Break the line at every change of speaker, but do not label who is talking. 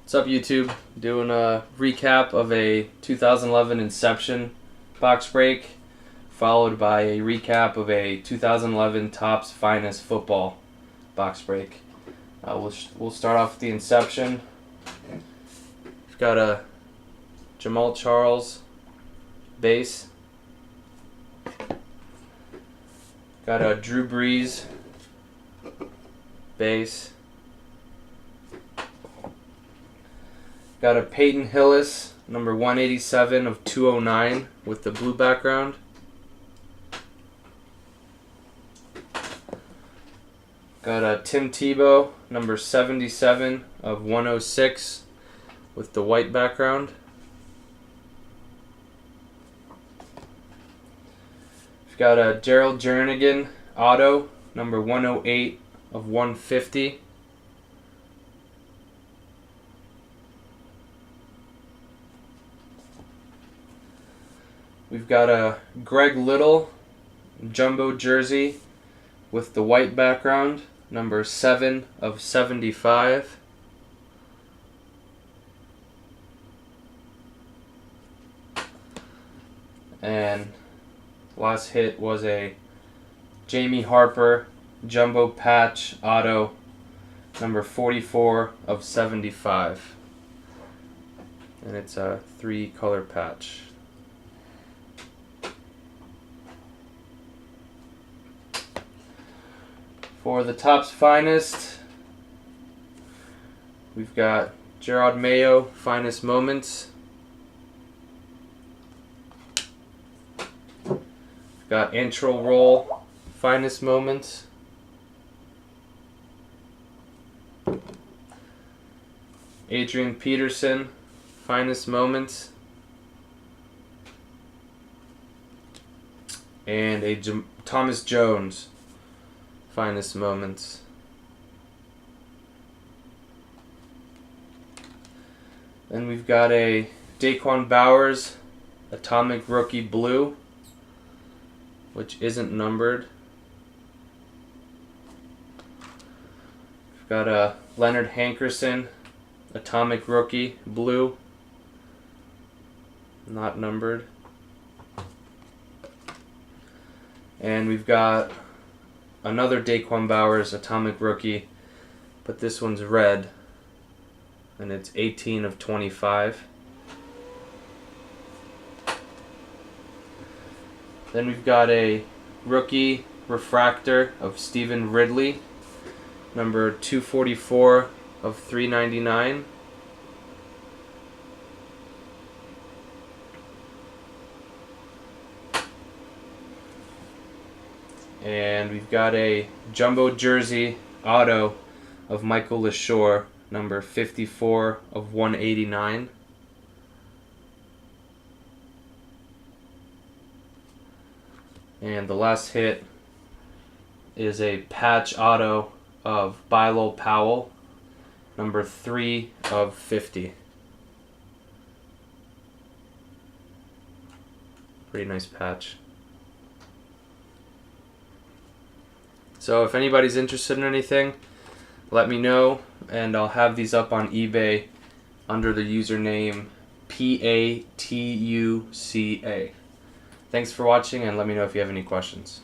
What's up, YouTube? Doing a recap of a 2011 Inception box break, followed by a recap of a 2011 Topps Finest Football box break. We'll start off with the Inception. We've got a Jamal Charles base. Got a Drew Brees base. Got a Peyton Hillis, number 187 of 209 with the blue background. Got a Tim Tebow, number 77 of 106 with the white background. We've got a Gerald Jernigan auto, number 108 of 150. We've got a Greg Little jumbo jersey with the white background, number 7 of 75. And last hit was a Jamie Harper jumbo patch auto, number 44 of 75. And it's a 3-color patch. For the Topps Finest, we've got Gerard Mayo, Finest Moments. We've got Antro Roll, Finest Moments. Adrian Peterson, Finest Moments. And a Thomas Jones, Finest Moments. Then we've got a Daquan Bowers Atomic Rookie Blue, which isn't numbered. We've got a Leonard Hankerson Atomic Rookie Blue, not numbered. And we've got another Daquan Bowers Atomic Rookie, but this one's red, and it's 18 of 25. Then we've got a Rookie Refractor of Stephen Ridley, number 244 of 399. And we've got a jumbo jersey auto of Michael LaShore, number 54 of 189. And the last hit is a patch auto of Bilal Powell, number 3 of 50. Pretty nice patch. So if anybody's interested in anything, let me know, and I'll have these up on eBay under the username PATUCA. Thanks for watching, and let me know if you have any questions.